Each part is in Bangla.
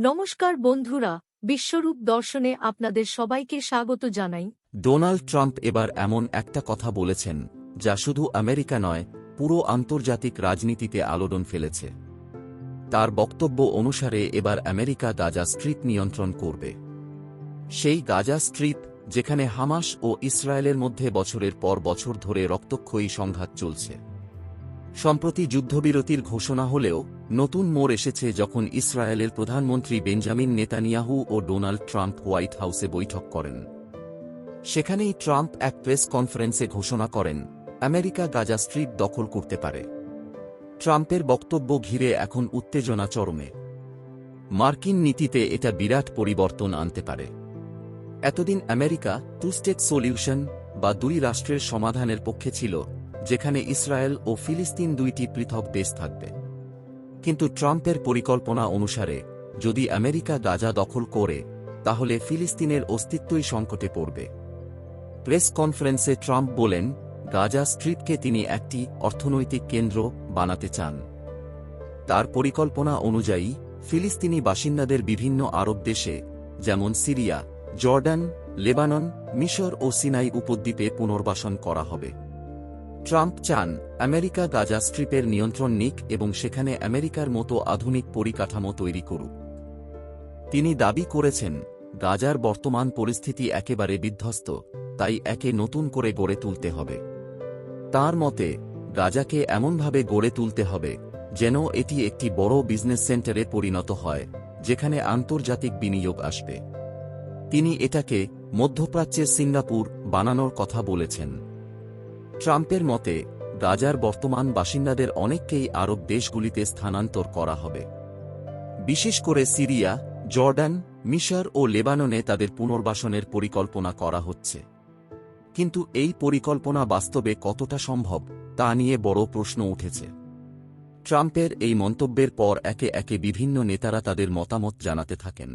নমস্কার বন্ধুরা, বিশ্বরূপ দর্শনে আপনাদের সবাইকে স্বাগত জানাই। ডোনাল্ড ট্রাম্প এবার এমন একটা কথা বলেছেন যা শুধু আমেরিকা নয়, পুরো আন্তর্জাতিক রাজনীতিতে আলোড়ন ফেলেছে। তার বক্তব্য অনুসারে এবার আমেরিকা গাজা স্ট্রিপ নিয়ন্ত্রণ করবে। সেই গাজা স্ট্রিপ যেখানে হামাস ও ইসরায়েলের মধ্যে বছরের পর বছর ধরে রক্তক্ষয়ী সংঘাত চলছে। সম্প্রতি যুদ্ধবিরতির ঘোষণা হলেও নতুন মোড় এসেছে যখন ইসরায়েলের প্রধানমন্ত্রী বেঞ্জামিন নেতানিয়াহু ও ডোনাল্ড ট্রাম্প হোয়াইট হাউসে বৈঠক করেন। সেখানেই ট্রাম্প এক প্রেস কনফারেন্সে ঘোষণা করেন, আমেরিকা গাজা স্ট্রিপ দখল করতে পারে। ট্রাম্পের বক্তব্য ঘিরে এখন উত্তেজনা চরমে। মার্কিন নীতিতে এটা বিরাট পরিবর্তন আনতে পারে। এতদিন আমেরিকা টু স্টেট সলিউশন বা দুই রাষ্ট্রের সমাধানের পক্ষে ছিল, যেখানে ইসরায়েল ও ফিলিস্তিন দুইটি পৃথক দেশ থাকবে। কিন্তু ট্রাম্পের পরিকল্পনা অনুসারে যদি আমেরিকা গাজা দখল করে, তাহলে ফিলিস্তিনের অস্তিত্বই সংকটে পড়বে। প্রেস কনফারেন্সে ট্রাম্প বলেন, গাজা স্ট্রিপকে তিনি একটি অর্থনৈতিক কেন্দ্র বানাতে চান। তার পরিকল্পনা অনুযায়ী ফিলিস্তিনি বাসিন্দাদের বিভিন্ন আরব দেশে, যেমন সিরিয়া, জর্ডান, লেবানন, মিশর ও সিনাই উপদ্বীপে পুনর্বাসন করা হবে। ট্রাম্প চান আমেরিকা গাজা স্ট্রিপের নিয়ন্ত্রণ নিক এবং সেখানে আমেরিকার মতো আধুনিক পরিকাঠামো তৈরি করুক। তিনি দাবি করেছেন, গাজার বর্তমান পরিস্থিতি একেবারে বিধ্বস্ত, তাই একে নতুন করে গড়ে তুলতে হবে। তার মতে, গাজাকে এমনভাবে গড়ে তুলতে হবে যেন এটি একটি বড় বিজনেস সেন্টারে পরিণত হয়, যেখানে আন্তর্জাতিক বিনিয়োগ আসবে। তিনি এটাকে মধ্যপ্রাচ্যের সিঙ্গাপুর বানানোর কথা বলেছেন। ট্রাম্পের মতে, গাজার বর্তমান বাসিন্দাদের অনেককেই আরব দেশগুলিতে স্থানান্তর করা হবে। বিশেষ করে সিরিয়া, জর্ডান, মিশর ও লেবাননে তাদের পুনর্বাসনের পরিকল্পনা করা হচ্ছে। কিন্তু এই পরিকল্পনা বাস্তবে কতটা সম্ভব তা নিয়ে বড় প্রশ্ন উঠেছে। ট্রাম্পের এই মন্তব্যের পর একে একে বিভিন্ন নেতারা তাদের মতামত জানাতে থাকেন।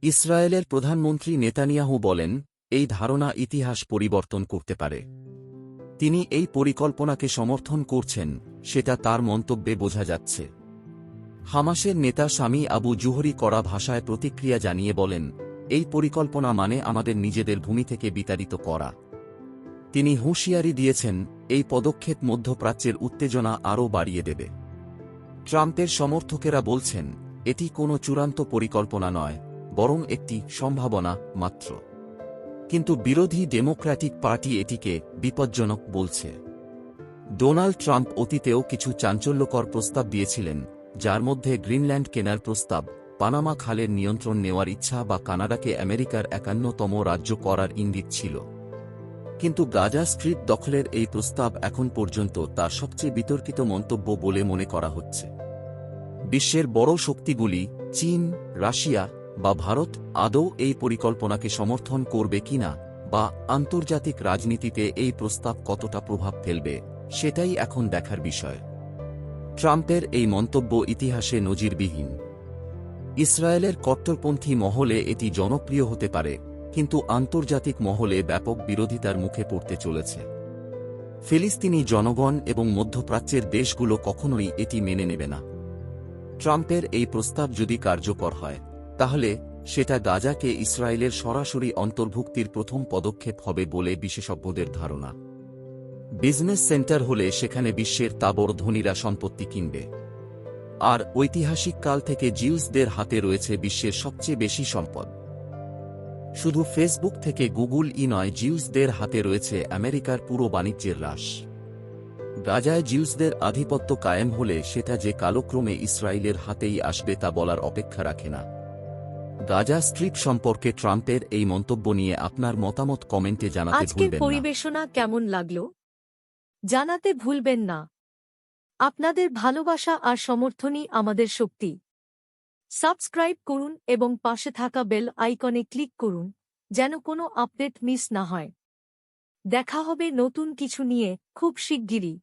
ইসরায়েলের প্রধানমন্ত্রী নেতানিয়াহু বলেন, এই ধারণা ইতিহাস পরিবর্তন করতে পারে। তিনি এই পরিকল্পনাকে সমর্থন করছেন, সেটা তার মন্তব্যে বোঝা যাচ্ছে। হামাসের নেতা সামি আবু জুহরি কড়া ভাষায় প্রতিক্রিয়া জানিয়ে বলেন, এই পরিকল্পনা মানে আমাদের নিজেদের ভূমি থেকে বিতাড়িত করা। তিনি হুঁশিয়ারি দিয়েছেন, এই পদক্ষেপ মধ্যপ্রাচ্যের উত্তেজনা আরও বাড়িয়ে দেবে। ট্রাম্পের সমর্থকেরা বলছেন, এটি কোনো চূড়ান্ত পরিকল্পনা নয়, বরং একটি সম্ভাবনা মাত্র। কিন্তু বিরোধী ডেমোক্র্যাটিক পার্টি এটিকে বিপজ্জনক বলছে। ডোনাল্ড ট্রাম্প অতীতেও কিছু চাঞ্চল্যকর প্রস্তাব দিয়েছিলেন, যার মধ্যে গ্রিনল্যান্ড কেনার প্রস্তাব, পানামা খালের নিয়ন্ত্রণ নেওয়ার ইচ্ছা বা কানাডাকে আমেরিকার 51তম রাজ্য করার ইঙ্গিত ছিল। কিন্তু গাজা স্ট্রিপ দখলের এই প্রস্তাব এখন পর্যন্ত তার সবচেয়ে বিতর্কিত মন্তব্য বলে মনে করা হচ্ছে। বিশ্বের বড় শক্তিগুলি, চীন, রাশিয়া বা ভারত আদৌ এই পরিকল্পনাকে সমর্থন করবে কিনা, বা আন্তর্জাতিক রাজনীতিতে এই প্রস্তাব কতটা প্রভাব ফেলবে, সেটাই এখন দেখার বিষয়। ট্রাম্পের এই মন্তব্য ইতিহাসে নজিরবিহীন। ইসরায়েলের কট্টরপন্থী মহলে এটি জনপ্রিয় হতে পারে, কিন্তু আন্তর্জাতিক মহলে ব্যাপক বিরোধিতার মুখে পড়তে চলেছে। ফিলিস্তিনি জনগণ এবং মধ্যপ্রাচ্যের দেশগুলো কখনোই এটি মেনে নেবে না। ট্রাম্পের এই প্রস্তাব যদি কার্যকর হয়, তাহলে সেটা গাজাকে ইসরায়েলের সরাসরি অন্তর্ভুক্তির প্রথম পদক্ষেপ হবে বলে বিশেষজ্ঞদের ধারণা। বিজনেস সেন্টার হলে সেখানে বিশ্বের তাবড় ধনীরা সম্পত্তি কিনবে। আর ঐতিহাসিক কাল থেকে জিউসদের হাতে রয়েছে বিশ্বের সবচেয়ে বেশি সম্পদ। শুধু ফেসবুক থেকে গুগল নয়, জিউসদের হাতে রয়েছে আমেরিকার পুরো বাণিজ্যের রাশ। গাজায় জিউসদের আধিপত্য কায়েম হলে সেটা যে কালক্রমে ইসরায়েলের হাতেই আসবে তা বলার অপেক্ষা রাখে না। গাজা স্ট্রিপ সম্পর্কে ট্রাম্পের এই মন্তব্য নিয়ে আপনার মতামত কমেন্টে জানাতে আজকের ভুলবেন না। পরিবেশনা কেমন লাগলো জানাতে ভুলবেন না। আপনাদের ভালোবাসা আর সমর্থনই আমাদের শক্তি। সাবস্ক্রাইব করুন এবং পাশে থাকা বেল আইকনে ক্লিক করুন, যেন কোনো আপডেট মিস না হয়। দেখা হবে নতুন কিছু নিয়ে খুব শিগগিরই।